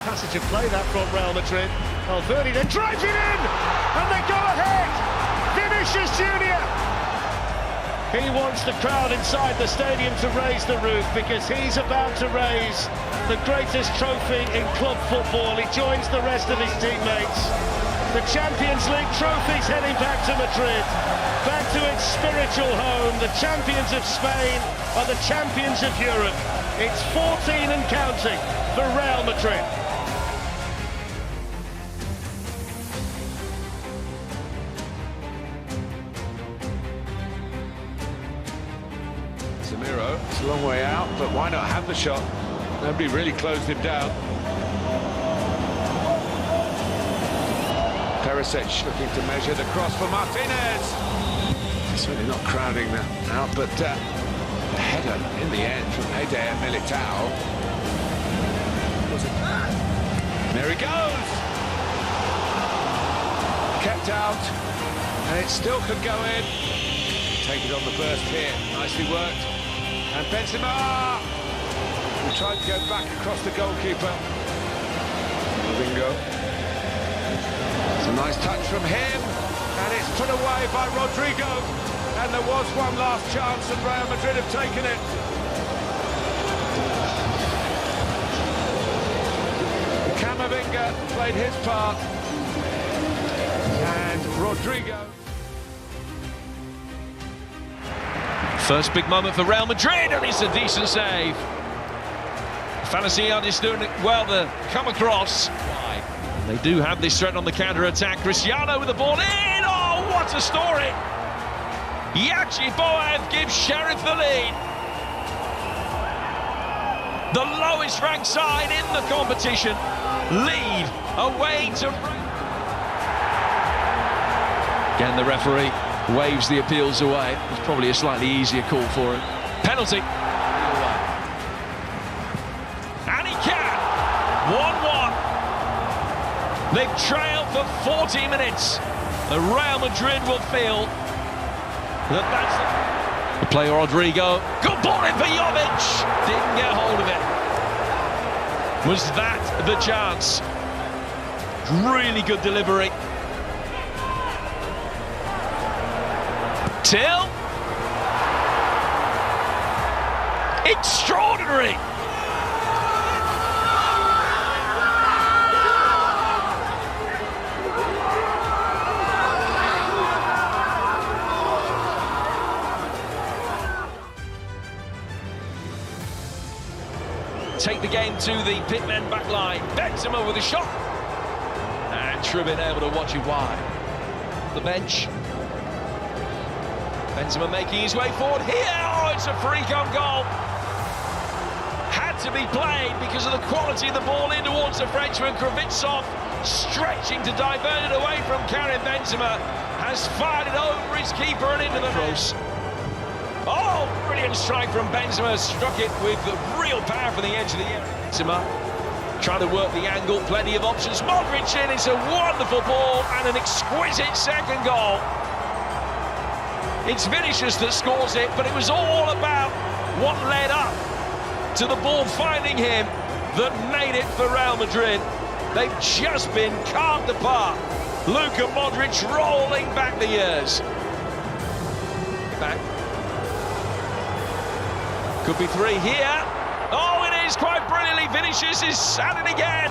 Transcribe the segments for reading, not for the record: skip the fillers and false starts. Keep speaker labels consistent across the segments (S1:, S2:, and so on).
S1: Passage of play that from Real Madrid. Valverde then drives it in, and they go ahead. Vinicius Junior. He wants the crowd inside the stadium to raise the roof because he's about to raise the greatest trophy in club football. He joins the rest of his teammates. The Champions League trophy's heading back to Madrid, back to its spiritual home. The champions of Spain are the champions of Europe. It's 14 and counting for Real Madrid.
S2: Samiro, it's a long way out, but why not have the shot? Nobody really closed him down. Perisic looking to measure the cross for Martinez. Certainly not crowding that out, but the header in the end from Eder Militao. There he goes! Kept out, and it still could go in. Take it on the burst here, nicely worked. And Benzema! He tried to go back across the goalkeeper. Bingo. It's a nice touch from him, and it's put away by Rodrigo. And there was one last chance, and Real Madrid have taken it. Camavinga played his part, and Rodrigo.
S3: First big moment for Real Madrid, and it's a decent save. Fantasy is doing it well to come across. They do have this threat on the counter-attack. Cristiano with the ball in. Oh, what a story! Yachi Boev gives Sheriff the lead. The lowest ranked side in the competition lead away to... Again, the referee waves the appeals away. It's probably a slightly easier call for him. Penalty. And he can. 1-1. They've trailed for 40 minutes. The Real Madrid will feel that that's the play. Rodrigo. Good ball in for Jovic. Didn't get hold of it. Was that the chance? Really good delivery. Till. Extraordinary. Take the game to the pitmen back line. Benzema with a shot. And Trubin able to watch it wide. The bench. Benzema making his way forward here. Oh, it's a freak-on goal. Had to be played because of the quality of the ball in towards the Frenchman. Kravitsov stretching to divert it away from Karim Benzema. Has fired it over his keeper and into the cross. Oh, brilliant strike from Benzema. Struck it with real power from the edge of the area. Benzema trying to work the angle. Plenty of options. Modric in. It's a wonderful ball and an exquisite second goal. It's Vinicius that scores it, but it was all about what led up to the ball finding him that made it for Real Madrid. They've just been carved apart. Luka Modric rolling back the years. Back. Could be three here. Oh, it is quite brilliantly. Vinicius is at it again.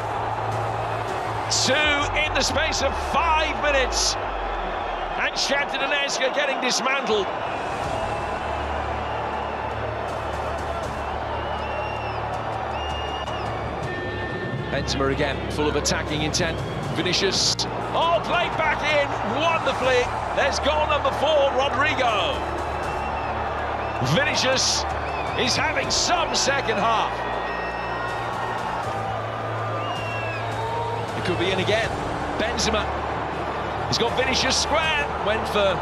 S3: Two in the space of 5 minutes. And Shakhtar getting dismantled. Benzema again, full of attacking intent. Vinicius. Oh, played back in wonderfully. There's goal number 4, Rodrigo. Vinicius is having some second half. It could be in again. Benzema. He's got Vinicius square. Went for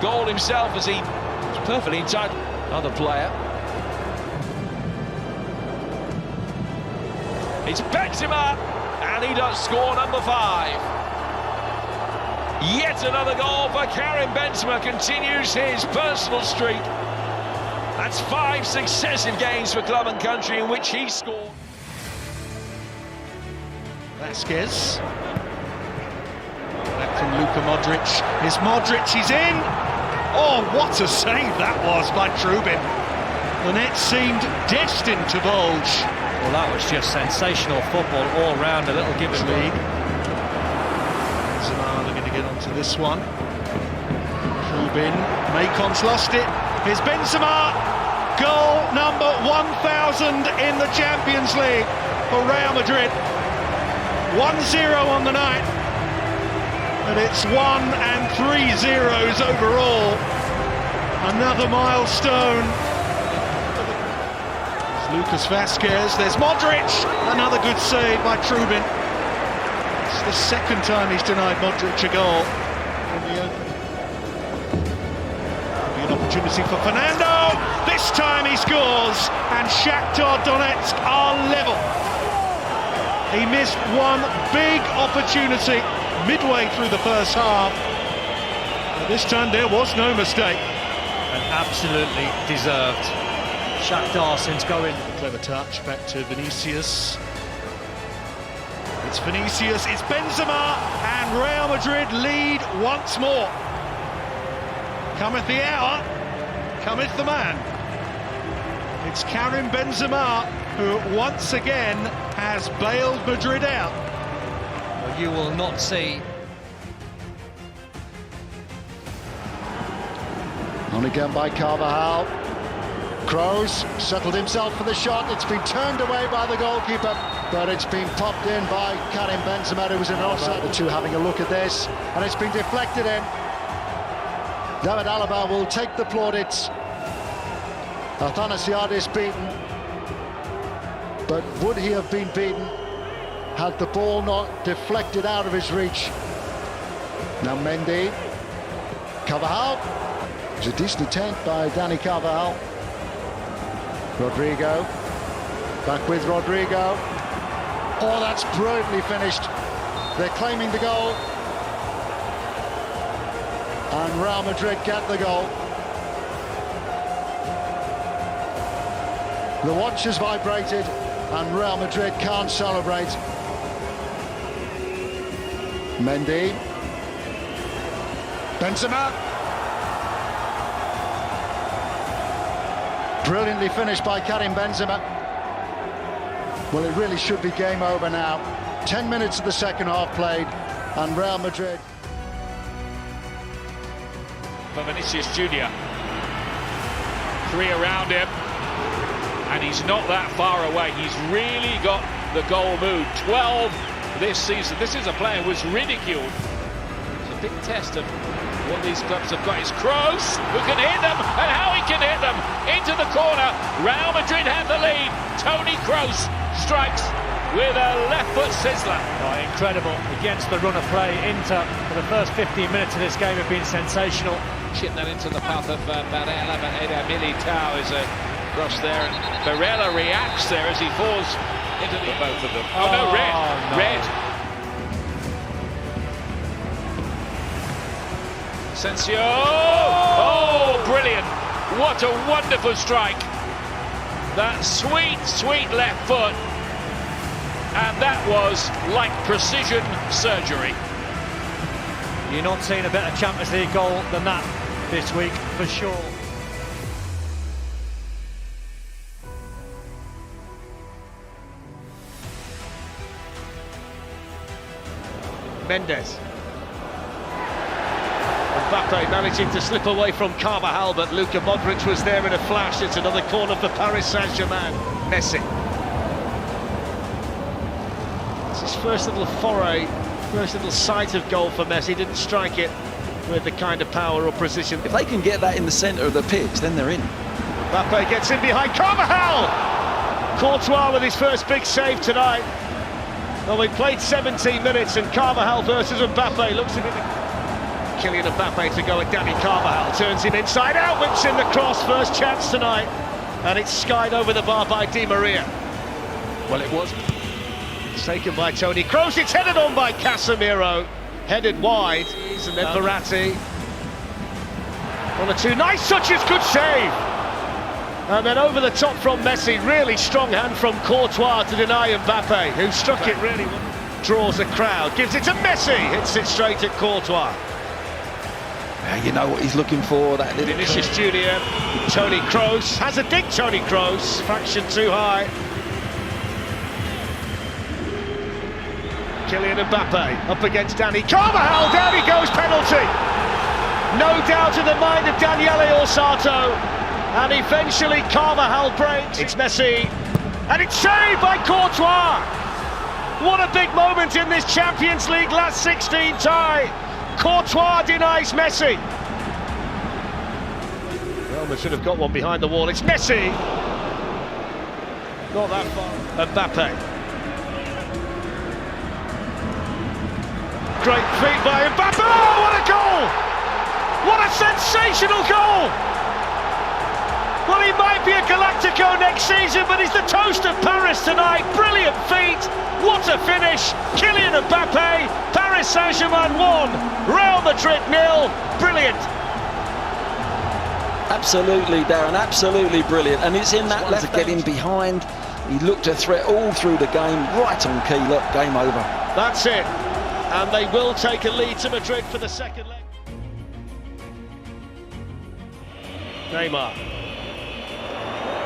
S3: goal himself as he was perfectly entitled. Another player. It's Benzema, and he does score number 5. Yet another goal for Karim Benzema. Continues his personal streak. That's 5 successive games for club and country in which he scored.
S4: Vasquez. Back from Luka Modric. Here's Modric, he's in! Oh, what a save that was by Trubin. The net seemed destined to bulge.
S5: Well, that was just sensational football all round, a little give and
S4: League. Benzema looking to get onto this one. Trubin, Macon's lost it. Here's Benzema, goal number 1,000 in the Champions League for Real Madrid. 1-0 on the night, and it's 1 and 3 zeros overall. Another milestone. There's Lucas Vasquez, there's Modric, another good save by Trubin. It's the second time he's denied Modric a goal from the opening. An opportunity for Fernando, this time he scores, and Shakhtar Donetsk are level. He missed one big opportunity midway through the first half. But this time there was no mistake.
S5: and absolutely deserved. Shakhtar since going.
S4: Clever touch, back to Vinicius. It's Vinicius, it's Benzema, and Real Madrid lead once more. Cometh the hour, cometh the man. It's Karim Benzema who once again has bailed Madrid out.
S5: Well, you will not see.
S6: On again by Carvajal. Kroos settled himself for the shot. It's been turned away by the goalkeeper, but it's been popped in by Karim Benzema, who was in offside. The two having a look at this, and it's been deflected in. David Alaba will take the plaudits. Athanasiadis beaten, but would he have been beaten had the ball not deflected out of his reach? Now Mendy, Carvajal. It's a decent attempt by Dani Carvajal. Rodrigo, back with Rodrigo. Oh, that's brilliantly finished. They're claiming the goal, and Real Madrid get the goal. The watch has vibrated, and Real Madrid can't celebrate. Mendy, Benzema. Brilliantly finished by Karim Benzema. Well, it really should be game over now. 10 minutes of the second half played, and Real Madrid.
S3: For Vinicius Junior. 3 around him, and he's not that far away. He's really got the goal mood. 12 this season. This is a player who was ridiculed. It's a big test of what these clubs have got. Is Kroos, who can hit them, and how he can hit them into the corner. Real Madrid have the lead. Toni Kroos strikes with a left foot sizzler.
S5: Oh, incredible against the run of play. Inter for the first 15 minutes of this game have been sensational.
S3: Chip that into the path of Barella, but Eder Militao is across there, and Barella reacts there as he falls into the both of them. Oh no, red,
S5: no.
S3: red. Asensio! Oh, brilliant! What a wonderful strike! That sweet, sweet left foot, and that was like precision surgery.
S5: You're not seeing a better Champions League goal than that this week, for sure.
S2: Mendes. Mbappe managing to slip away from Carvajal, but Luka Modric was there in a flash. It's another corner for Paris Saint-Germain. Messi. It's his first little foray, first little sight of goal for Messi. Didn't strike it with the kind of power or precision.
S7: If they can get that in the centre of the pitch, then they're in.
S2: Mbappe gets in behind Carvajal! Courtois with his first big save tonight. Well, we played 17 minutes, and Carvajal versus Mbappe looks a bit... Kylian Mbappe to go at Dani Carvajal, turns him inside out, whips in the cross, first chance tonight, and it's skied over the bar by Di Maria. Well, it was. It's taken by Toni Kroos, it's headed on by Casemiro, headed wide, and then Verratti. 1 or 2 nice touches, good save! And then over the top from Messi, really strong hand from Courtois to deny Mbappe, who struck it really well.
S1: draws a crowd, gives it to Messi, hits it straight at Courtois.
S7: You know what he's looking for, that little...
S1: Vinicius Junior, Toni Kroos, has a dig Toni Kroos, fraction too high. Kylian Mbappe up against Dani Carvajal, down he goes, penalty! No doubt in the mind of Daniele Orsato, and eventually Carvajal breaks. It's Messi, and it's saved by Courtois! What a big moment in this Champions League last 16 tie! Courtois denies Messi. Well, we should have got one behind the wall. It's Messi. Not that far. Mbappe. Great feat by Mbappe. Oh, what a goal! What a sensational goal! Well, he might be a Galactico next season, but he's the toast of Paris tonight. Brilliant feat. What a finish. Kylian Mbappe. Paris Saint-Germain 1. Real Madrid 0. Brilliant.
S7: Absolutely, Darren, absolutely brilliant. And it's in that left, getting behind. He looked a threat all through the game, right on key. Look, game over.
S1: That's it. And they will take a lead to Madrid for the second leg. Neymar.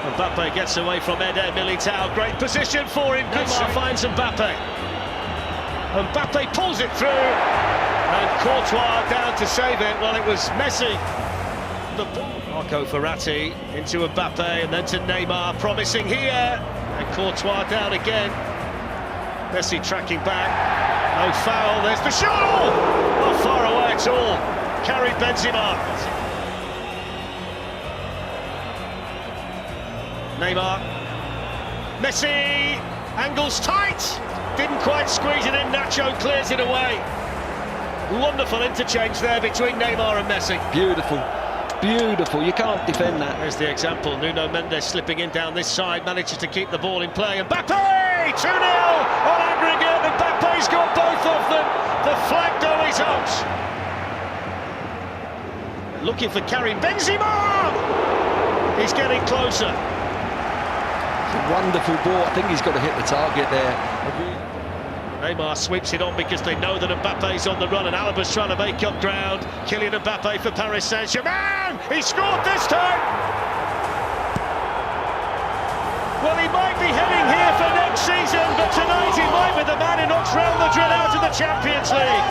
S1: Mbappe gets away from Eder Militao. Great position for him. Neymar finds Mbappe. Mbappe pulls it through. And Courtois down to save it. Well, it was Messi. The ball. Marco Verratti into Mbappe and then to Neymar. Promising here. And Courtois down again. Messi tracking back. No foul. There's the shot. Not far away at all. Carried Benzema. Neymar, Messi, angles tight, didn't quite squeeze it in, Nacho clears it away. Wonderful interchange there between Neymar and Messi.
S7: Beautiful, beautiful, you can't defend that.
S1: There's the example, Nuno Mendes slipping in down this side, manages to keep the ball in play. Mbappe, 2-0 on aggregate, Mbappe's got both of them. The flag though is out. Looking for Karim Benzema, he's getting closer.
S7: Wonderful ball. I think he's got to hit the target there.
S1: Neymar sweeps it on because they know that Mbappe's on the run and Alaba's trying to make up ground. Kylian Mbappe for Paris Saint-Germain. He scored this time. Well, he might be heading here for next season, but tonight he might be the man who knocks Real Madrid out of the Champions League.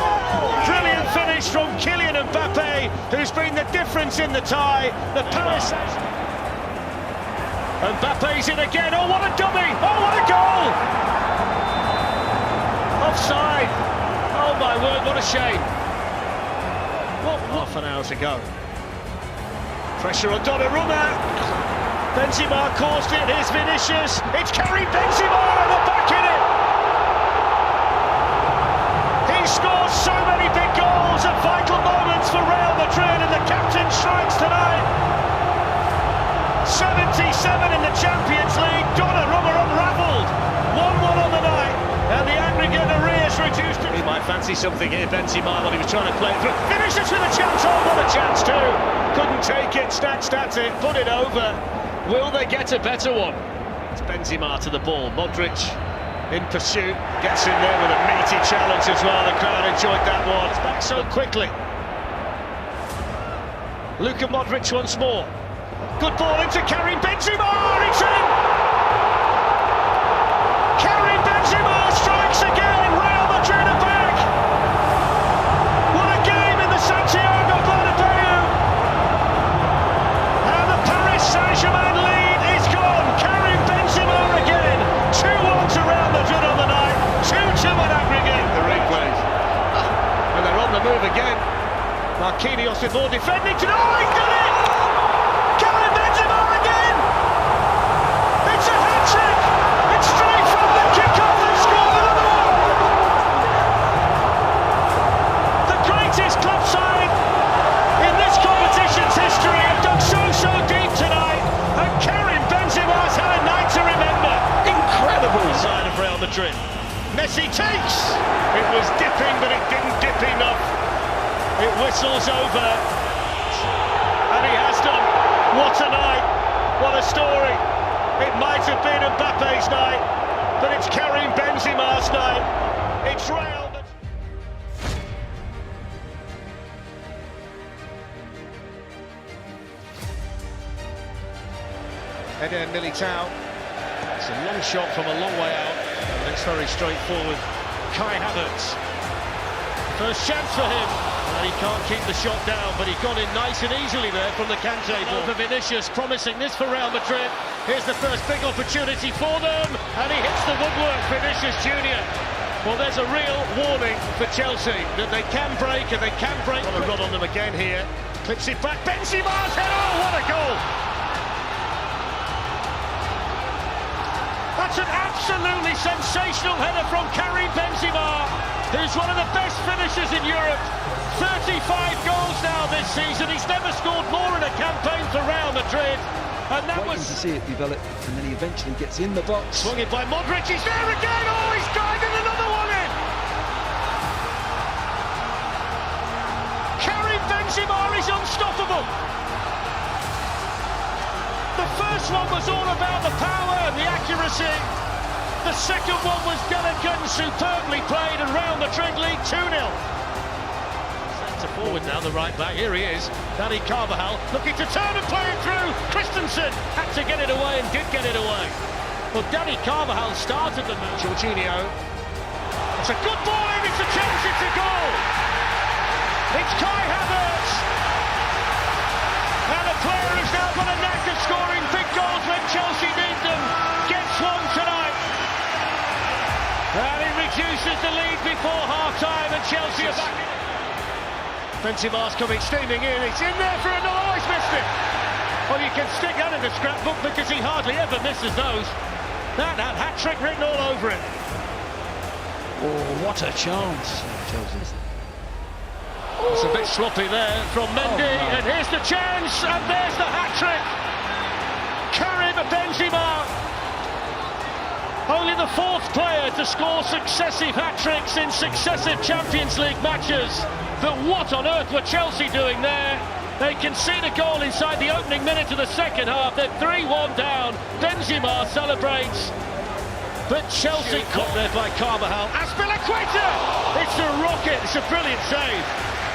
S1: Brilliant finish from Kylian Mbappe, who's been the difference in the tie. The Paris Saint-Germain. Mbappe's in again, oh what a dummy, oh what a goal! Offside, oh my word, what a shame. What half an hour to go. Pressure on Donnarumma. Benzema caused it, here's Vinicius, it's Karim Benzema and they're back in it! He scores so many big goals at vital moments for Real Madrid and the captain strikes tonight. 77 in the Champions League, Donnarumma unravelled. 1-1 on the night, and the aggregate arrears reduced. He might fancy something here, Benzema, when he was trying to play it through. Finishes with a chance, oh what a chance too. Couldn't take it, stats it, put it over. Will they get a better one? It's Benzema to the ball, Modric in pursuit, gets in there with a meaty challenge as well. The crowd enjoyed that one. It's back so quickly. Luka Modric once more. Good ball into Karim Benzema, it's in! Karim Benzema strikes again, Real Madrid are back! What a game in the Santiago Bernabeu! And the Paris Saint-Germain lead is gone, Karim Benzema again! 2-1 to Real Madrid on the night, 2-2 on aggregate. The replays. And they're on the move again. Marquinhos with more defending to... Oh, he's done it! Karim Benzema again! It's a hat-trick! It's straight from the kick-off and scored another one! The greatest club side in this competition's history have dug so deep tonight, and Karim Benzema's had a night to remember. Incredible side of Real Madrid. Messi takes! It was dipping, but it didn't dip enough. It whistles over, and he has done. What a night, what a story. It might have been Mbappe's night, but it's Karim Benzema's night. It's Eder Militao. It's a long shot from a long way out. And it's very straightforward. Kai Havertz. First chance for him. And he can't keep the shot down, but he got in nice and easily there from the Kante ball. For Vinicius, promising this for Real Madrid. Here's the first big opportunity for them. And he hits the woodwork, Vinicius Junior. Well, there's a real warning for Chelsea that they can break and they can break. Got a run on them again here. Clips it back. Benzema's head. Oh, what a goal! That's an absolutely sensational header from Karim Benzema, who's one of the best finishers in Europe. 35 goals now this season. He's never scored more in a campaign for Real Madrid. And that
S7: Waiting
S1: was
S7: to see it develop, and then he eventually gets in the box.
S1: swung it by Modric. He's there again. Oh, he's guided another one in. Karim Benzema is unstoppable. The first one was all about the power and the accuracy. The second one was delicate and superbly played, and Real Madrid lead 2-0. Centre forward now, the right back. Here he is, Dani Carvajal, looking to turn and play it through. Christensen had to get it away and did get it away. Well, Dani Carvajal started the match. Jorginho. It's a good ball in, it's a chance, it's a goal. It's Kai Havertz. And a player who's now got a knack of scoring big goals when Chelsea need them. Gets one tonight. And it reduces the lead before half-time, and Chelsea are back in. Benzema's coming steaming in. It's in there for another. Oh, he's missed it. Well, you can stick that in the scrapbook because he hardly ever misses those. That had hat-trick written all over it.
S7: Oh, what a chance, Chelsea.
S1: It's a bit sloppy there from Mendy, and here's the chance, and there's the hat-trick. Karim Benzema, only the fourth player to score successive hat-tricks in successive Champions League matches. But what on earth were Chelsea doing there? They concede a goal inside the opening minute of the second half. They're 3-1 down. Benzema celebrates. But Chelsea caught there by Carvajal. Azpilicueta! It's a rocket. It's a brilliant save.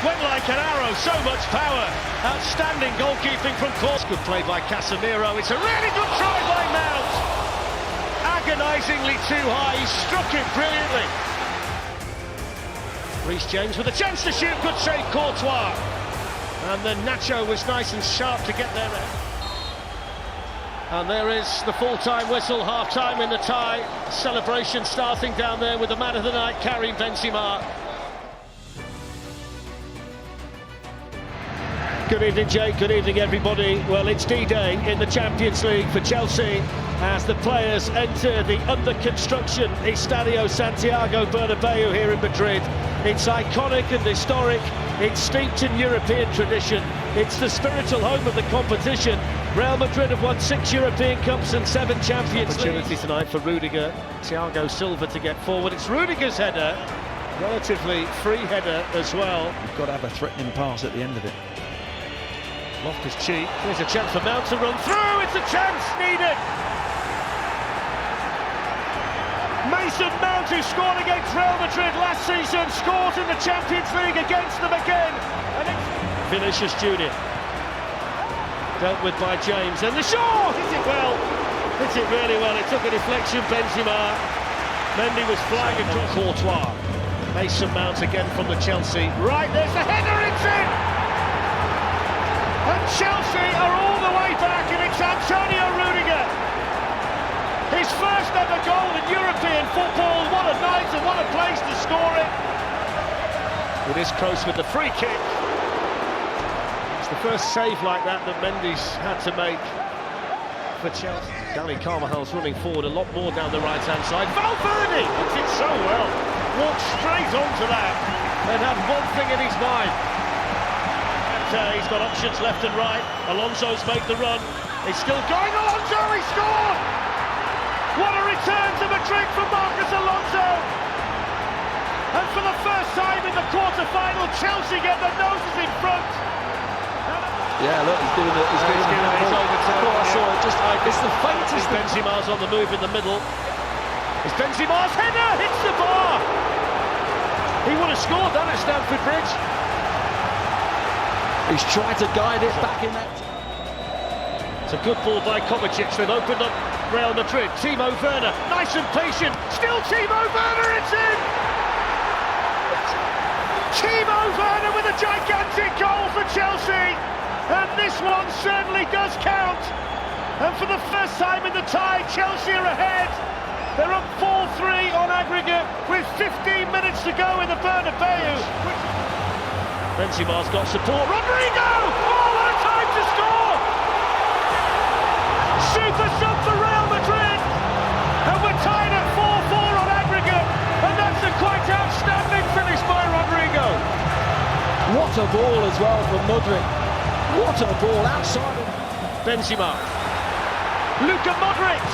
S1: Went like an arrow, so much power. Outstanding goalkeeping from Course. Good play by Casemiro. It's a really good try by Mount. Agonisingly too high. He struck it brilliantly. Reece James with a chance to shoot. Good save, Courtois. And then Nacho was nice and sharp to get there. And there is the full-time whistle, half-time in the tie. Celebration starting down there with the man of the night, Karim Benzema. Good evening, Jake. Good evening, everybody. Well, it's D-Day in the Champions League for Chelsea as the players enter the under-construction Estadio Santiago Bernabeu here in Madrid. It's iconic and historic. It's steeped in European tradition. It's the spiritual home of the competition. Real Madrid have won 6 European Cups and 7 Champions League. Opportunity tonight for Rudiger. Thiago Silva to get forward. It's Rudiger's header. Relatively free header as well.
S7: You've got to have a threatening pass at the end of it.
S1: Loftus-Cheek. Here's a chance for Mount to run through. It's a chance needed. Mason Mount, who scored against Real Madrid last season, scores in the Champions League against them again. And it's Vinicius Junior. Dealt with by James, and the shot! Hit it well. Hit it really well. It took a deflection, Benzema. Mendy was flying across. Courtois. Mason Mount again from the Chelsea. Right, there's the header, it's in! And Chelsea are all the way back, and it's Antonio Rudiger. His first ever goal in European football. What a night and what a place to score it. It is Kroos with the free kick. It's the first save like that Mendy's had to make for Chelsea. Dani Carvajal's running forward a lot more down the right-hand side. Valverde hits it so well. Walked straight onto that and had one thing in his mind. And, he's got options left and right. Alonso's made the run. He's still going. Alonso, he scored! What a return to Madrid from Marcos Alonso! And for the first time in the quarter-final, Chelsea get their noses in front.
S7: Yeah, look, he's doing it. He's
S1: overturned.
S7: I saw it. It's the faintest.
S1: Benzema's on the move in the middle. It's Benzema's header hits the bar. He would have scored that at Stamford Bridge.
S7: He's tried to guide it back in that.
S1: It's a good ball by Kovacic. They've opened up Real Madrid. Timo Werner, nice and patient. Still Timo Werner, it's in! Timo Werner with a gigantic goal for Chelsea. And this one certainly does count. And for the first time in the tie, Chelsea are ahead. They're up 4-3 on aggregate with 15 minutes to go in the Bernabeu. Benzema's got support. Rodrigo! Oh, what a time to score! Super sub for Real Madrid. And we're tied at 4-4 on aggregate. And that's a quite outstanding finish by Rodrigo.
S7: What a ball as well from Madrid. What a ball outside of
S1: Benzema. Luka Modric.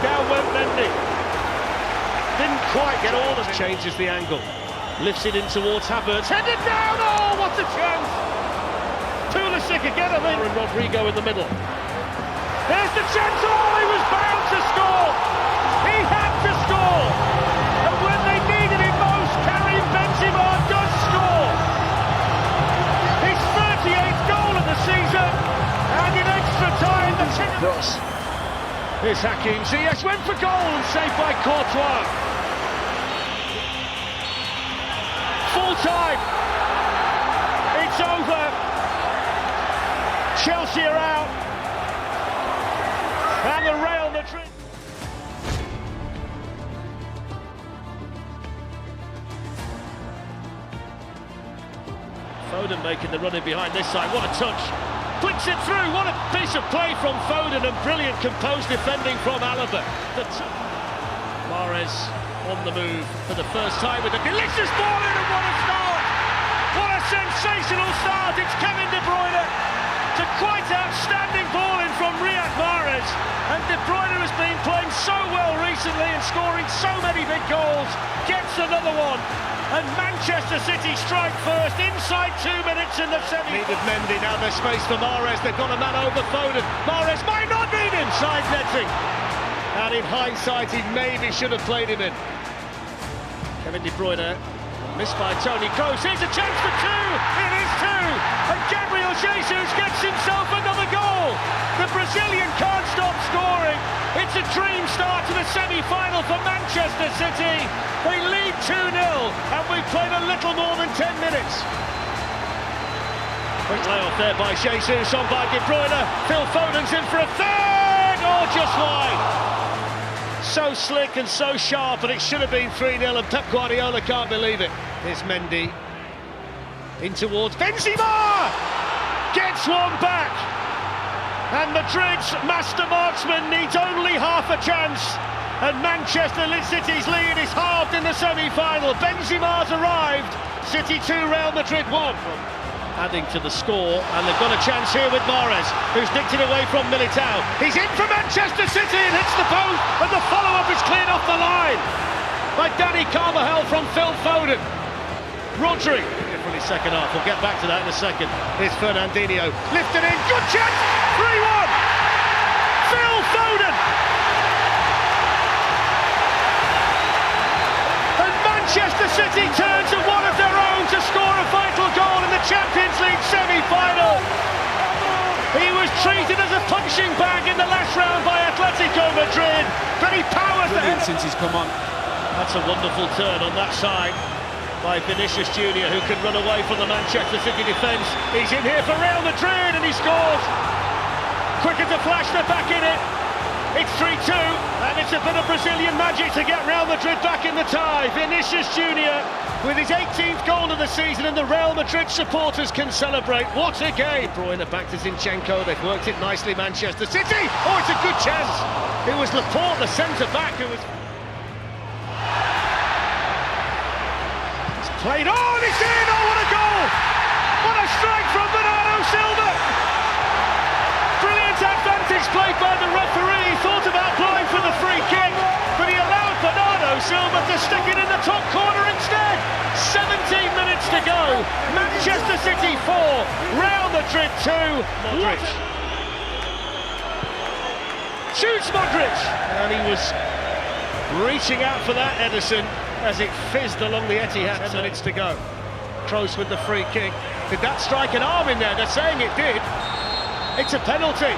S1: Down went Mendy. Didn't quite get all of it. Changes the angle. Lifts it in towards Havertz. Headed down. Oh, what a chance. Pulisic again, I think. And Rodrigo in the middle. There's the chance. Oh, he was bound to score. He had to score. And when they needed him most, Karim Benzema does score. His 38th goal of the season. And in extra time, the
S7: cross.
S1: Here's Hakim Ziyech, went for goal and saved by Courtois. Full time. It's over. Chelsea are out. And the Real Madrid. Foden making the run in behind this side. What a touch. Flicks it through. What a piece of play from Foden and brilliant composed defending from Alaba. Mahrez on the move for the first time with a delicious ball in, and what a start! What a sensational start! It's Kevin De Bruyne. It's a quite outstanding ball in from Riyad Mahrez, and De Bruyne has been playing so well recently and scoring so many big goals. Gets another one. And Manchester City strike first inside 2 minutes in the semi. Needed Mendy, now there's space for Mahrez. They've got a man over Foden. Mahrez might not need him, side netting. And in hindsight, he maybe should have played him in. Kevin De Bruyne, missed by Toni Kroos. Here's a chance for two. It is two. And Gabriel Jesus gets himself another goal. The Brazilian can't stop scoring. It's a dream start to the semi-final for Manchester City. They lead 2-0, and we've played a little more than 10 minutes. Quick layoff there by Jesus, on by De Bruyne. Phil Foden's in for a third! Oh, just wide. So slick and so sharp, and it should have been 3-0, and Pep Guardiola can't believe it. Here's Mendy. In towards Benzema! Gets one back! And Madrid's master marksman needs only half a chance. And Manchester City's lead is halved in the semi-final. Benzema's arrived. City 2, Real Madrid 1. Adding to the score, and they've got a chance here with Mahrez, who's nicked it away from Militao. He's in for Manchester City and hits the post, and the follow-up is cleared off the line by Dani Carvajal from Phil Foden. Rodri, differently second half. We'll get back to that in a second. Here's Fernandinho, lifted in, good chance, 3-1. Phil Foden. Manchester City turn to one of their own to score a vital goal in the Champions League semi-final. He was treated as a punching bag in the last round by Atletico Madrid, but he powers the head
S2: since he's come on.
S1: That's a wonderful turn on that side by Vinicius Junior, who can run away from the Manchester City defence. He's in here for Real Madrid and he scores. Quick as a flash, they're back in it. It's 3-2, and it's a bit of Brazilian magic to get Real Madrid back in the tie. Vinicius Junior with his 18th goal of the season, and the Real Madrid supporters can celebrate. What a game! Bruyne back to Zinchenko. They've worked it nicely, Manchester City. Oh, it's a good chance. It was Laporte, the centre-back, who was... It's played on, it's in! Oh, what a goal! What a strike from Bernardo Silva! Brilliant advantage played by the referee. He thought about blowing for the free kick, but he allowed Bernardo Silva to stick it in the top corner instead. 17 minutes to go. Manchester City 4, Real Madrid 2. Modric. Shoots Modric. And he was reaching out for that, Ederson, as it fizzed along the Etihad. 10 minutes to go. Kroos with the free kick. Did that strike an arm in there? They're saying it did. It's a penalty.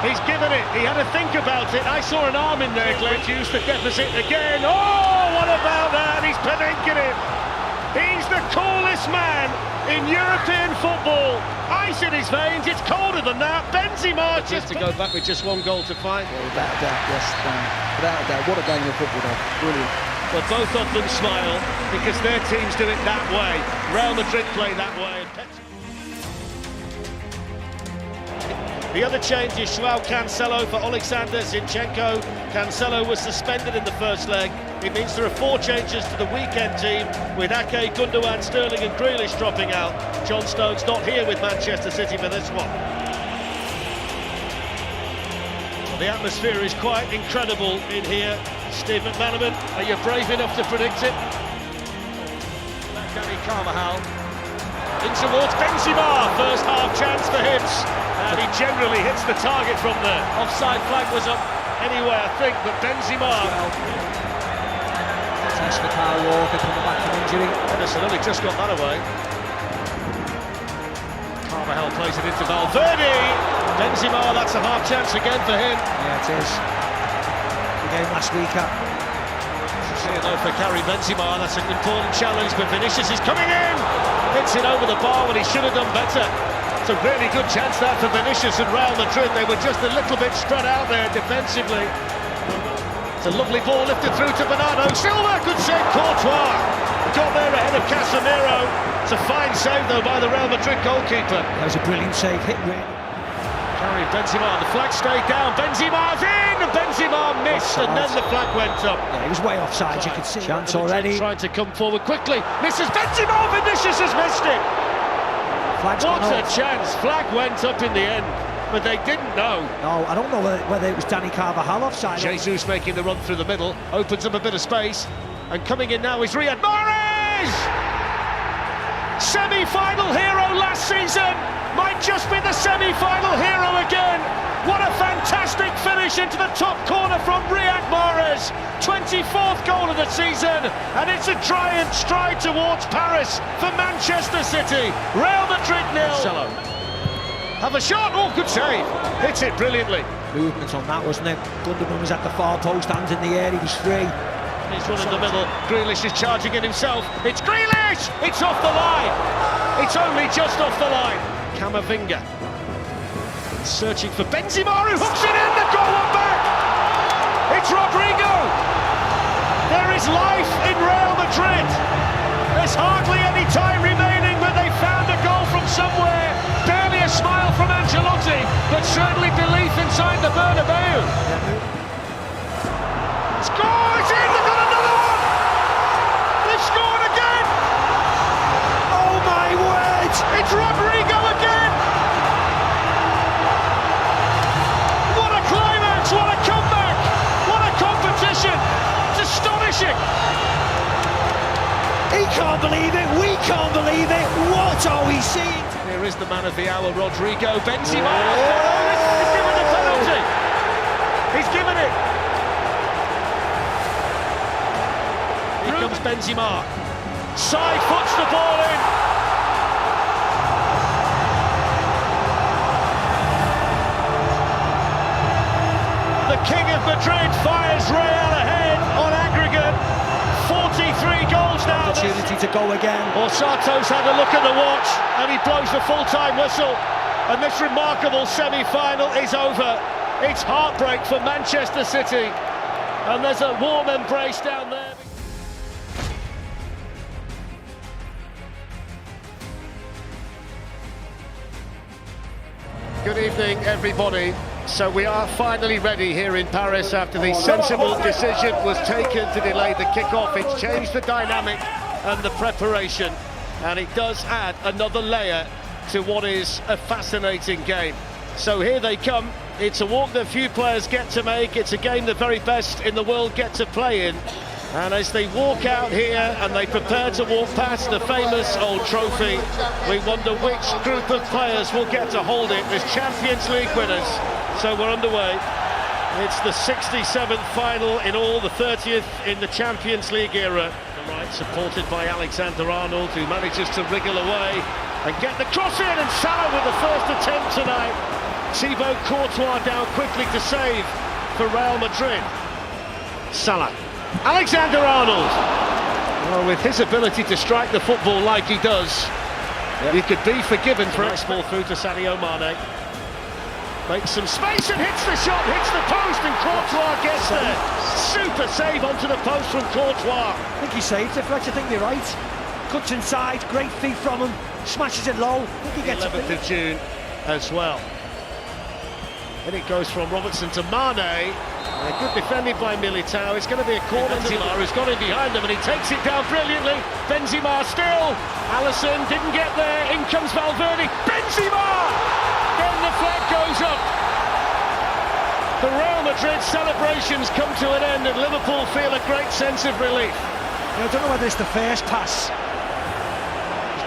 S1: He's given it. He had to think about it. I saw an arm in there, Glenn. Reduce the deficit again. Oh, what about that? He's panicking it. He's the coolest man in European football. Ice in his veins. It's colder than that. Benzema just to go back with just one goal to find.
S7: Well, without a doubt, yes, without a doubt. What a game of football, though. Brilliant.
S1: Well, both of them smile because their teams do it that way. Real Madrid play that way. The other change is Joao Cancelo for Alexander Zinchenko. Cancelo was suspended in the first leg. It means there are 4 changes to the weekend team, with Ake, Gundogan, Sterling and Grealish dropping out. John Stones not here with Manchester City for this one. Well, the atmosphere is quite incredible in here. Steve McManaman, are you brave enough to predict it? Danny Carvajal in towards Benzema. First half chance for him. And he generally hits the target from there. Offside flag was up anyway, I think, but Benzema.
S5: Test for Kyle Walker coming back from injury.
S1: Henderson only just got that away. Carvajal plays it into Valverde. Benzema, that's a half chance again for him.
S5: Yeah, it is. The game last week at.
S1: See though for Karim Benzema, that's an important challenge, but Vinicius is coming in. Hits it over the bar when he should have done better. It's a really good chance that for Vinicius and Real Madrid. They were just a little bit spread out there defensively. It's a lovely ball lifted through to Bernardo Silva. Good save, Courtois. Got there ahead of Casemiro. It's a fine save though by the Real Madrid goalkeeper.
S5: That was a brilliant save, hit really.
S1: Karim Benzema, the flag stayed down. Benzema's in, and Benzema missed, and then the flag went up.
S5: Yeah, he was way offside, you could see. Chance already.
S1: Trying to come forward quickly. Misses Benzema. Vinicius has missed it.
S5: Flag's
S1: what
S5: gone
S1: a
S5: up.
S1: chance. Flag went up in the end, but they didn't know.
S5: No, I don't know whether it was Danny Carvajal offside.
S1: Jesus making the run through the middle, opens up a bit of space, and coming in now is Riyad Mahrez! Semi-final hero last season, might just be the semi-final hero again. What a fantastic finish into the top corner from Riyad Mahrez. 24th goal of the season, and it's a giant stride towards Paris for Manchester City. Real Madrid 0. Have a shot, oh good save. Hits it brilliantly.
S5: Movement on that, wasn't it? Gundogan was at the far post, hands in the air, he was free.
S1: He's running the middle, Grealish is charging in himself. It's Grealish! It's off the line. It's only just off the line. Camavinga searching for Benzema, who hooks it in, the goal one back! It's Rodrigo! There is life in Real Madrid! There's hardly any time remaining, but they found a goal from somewhere. Barely a smile from Ancelotti, but certainly belief inside the Bernabeu. Score! It's in! They've got another one! They've scored again! Oh my word! It's Rodrigo again! What a climax! What a comeback! What a competition! It's astonishing!
S5: He can't believe it, we can't believe it. What are we seeing?
S1: Here is the man of the hour, Rodrigo. Benzema has given the penalty. He's given it. Here comes Benzema. Side foots the ball in. The King of Madrid fires Real ahead on aggregate. 43 goals now.
S5: Opportunity to go again.
S1: Orsato's had a look at the watch and he blows the full-time whistle. And this remarkable semi-final is over. It's heartbreak for Manchester City. And there's a warm embrace down there. Good evening, everybody. So we are finally ready here in Paris after the sensible decision was taken to delay the kick-off. It's changed the dynamic and the preparation, and it does add another layer to what is a fascinating game. So here they come. It's a walk that few players get to make. It's a game the very best in the world get to play in. And as they walk out here and they prepare to walk past the famous old trophy, we wonder which group of players will get to hold it as Champions League winners. So we're underway. It's the 67th final in all, the 30th in the Champions League era. The right, supported by Alexander-Arnold, who manages to wriggle away and get the cross in, and Salah with the first attempt tonight. Thibaut Courtois down quickly to save for Real Madrid. Salah. Alexander-Arnold. Well, with his ability to strike the football like he does, he could be forgiven for a nice ball through to Sadio Mane. Makes some space and hits the shot, hits the post, and Courtois gets there. Super save onto the post from Courtois.
S5: I think he saved it, Fletcher. I think you're right. Cuts inside, great feet from him, smashes it low. I think he gets
S1: 11th of June as well. Then it goes from Robertson to Mane. Good defending by Militao. It's going to be a corner. Benzema, who's got in behind them, and he takes it down brilliantly. Benzema still. Alisson didn't get there. In comes Valverde. Benzema! Then the flag goes up. The Real Madrid celebrations come to an end, and Liverpool feel a great sense of relief.
S5: I don't know whether it's the first pass.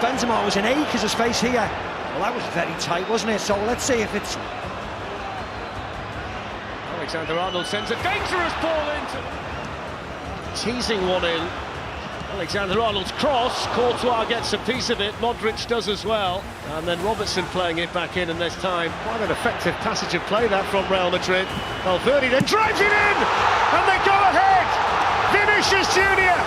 S5: Benzema was in acres of space here. Well, that was very tight, wasn't it? So let's see if it's...
S1: Alexander-Arnold sends a dangerous ball into... Teasing one in. Alexander-Arnold's cross. Courtois gets a piece of it. Modric does as well. And then Robertson playing it back in this time. Quite an effective passage of play that from Real Madrid. Valverde then drives it in! And they go ahead! Vinicius Junior!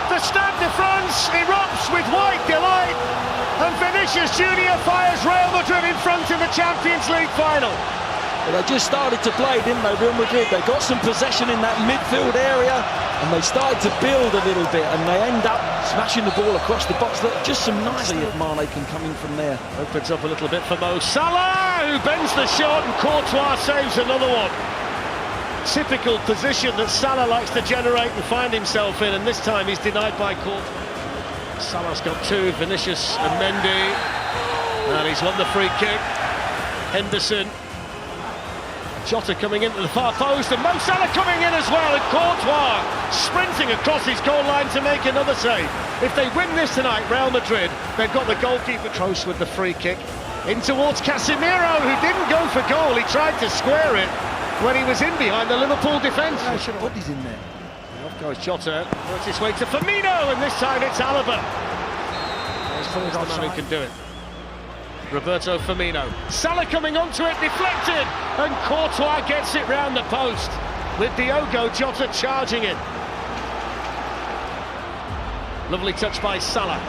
S1: The Stade de France erupts with white delight, and Vinicius Junior fires Real Madrid in front in the Champions League final.
S7: Well, they just started to play, didn't they, Real Madrid? They got some possession in that midfield area, and they started to build a little bit, and they end up smashing the ball across the box. Just some nice if Mane can come in from there.
S1: Opens up a little bit for Mo Salah, who bends the shot, and Courtois saves another one. Typical position that Salah likes to generate and find himself in, and this time he's denied by Courtois. Salah's got two, Vinicius and Mendy, and he's won the free kick. Henderson, Jota coming into the far post, and Mo Salah coming in as well, and Courtois sprinting across his goal line to make another save. If they win this tonight, Real Madrid, they've got the goalkeeper close with the free kick. In towards Casemiro, who didn't go for goal, he tried to square it when he was in behind the Liverpool defence.
S5: I should have put these in there.
S1: Off goes Jota, works his way to Firmino, and this time it's Alaba. There's the man who can do it. Roberto Firmino. Salah coming onto it, deflected, and Courtois gets it round the post, with Diogo Jota charging it. Lovely touch by Salah.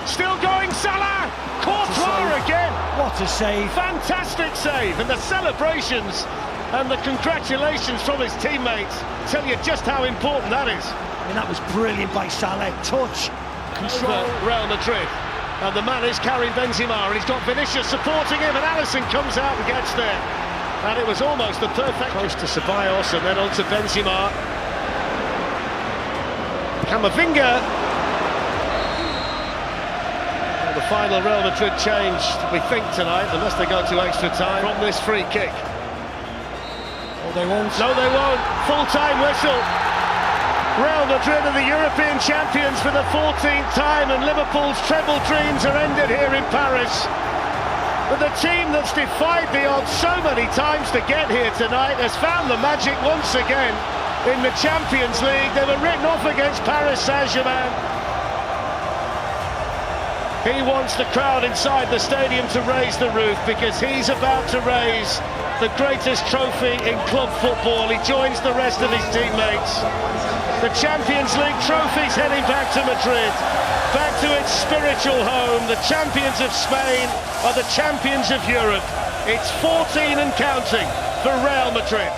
S1: Still going, Salah! Courtois again!
S5: What a save!
S1: Fantastic save, and the celebrations and the congratulations from his teammates tell you just how important that is.
S5: I mean, that was brilliant by Salah. Touch, control.
S1: Over Real Madrid, and the man is carrying Benzema, and he's got Vinicius supporting him, and Alisson comes out and gets there. And it was almost the perfect close to Ceballos, and then on to Benzema. Camavinga. The final Real Madrid change, we think, tonight, unless they go to extra time, from this free kick.
S5: Oh, they won't.
S1: No, they won't. Full-time whistle. Real Madrid are the European champions for the 14th time, and Liverpool's treble dreams are ended here in Paris. But the team that's defied the odds so many times to get here tonight has found the magic once again in the Champions League. They were written off against Paris Saint-Germain. He wants the crowd inside the stadium to raise the roof, because he's about to raise the greatest trophy in club football. He joins the rest of his teammates. The Champions League trophy's heading back to Madrid, back to its spiritual home. The champions of Spain are the champions of Europe. It's 14 and counting for Real Madrid.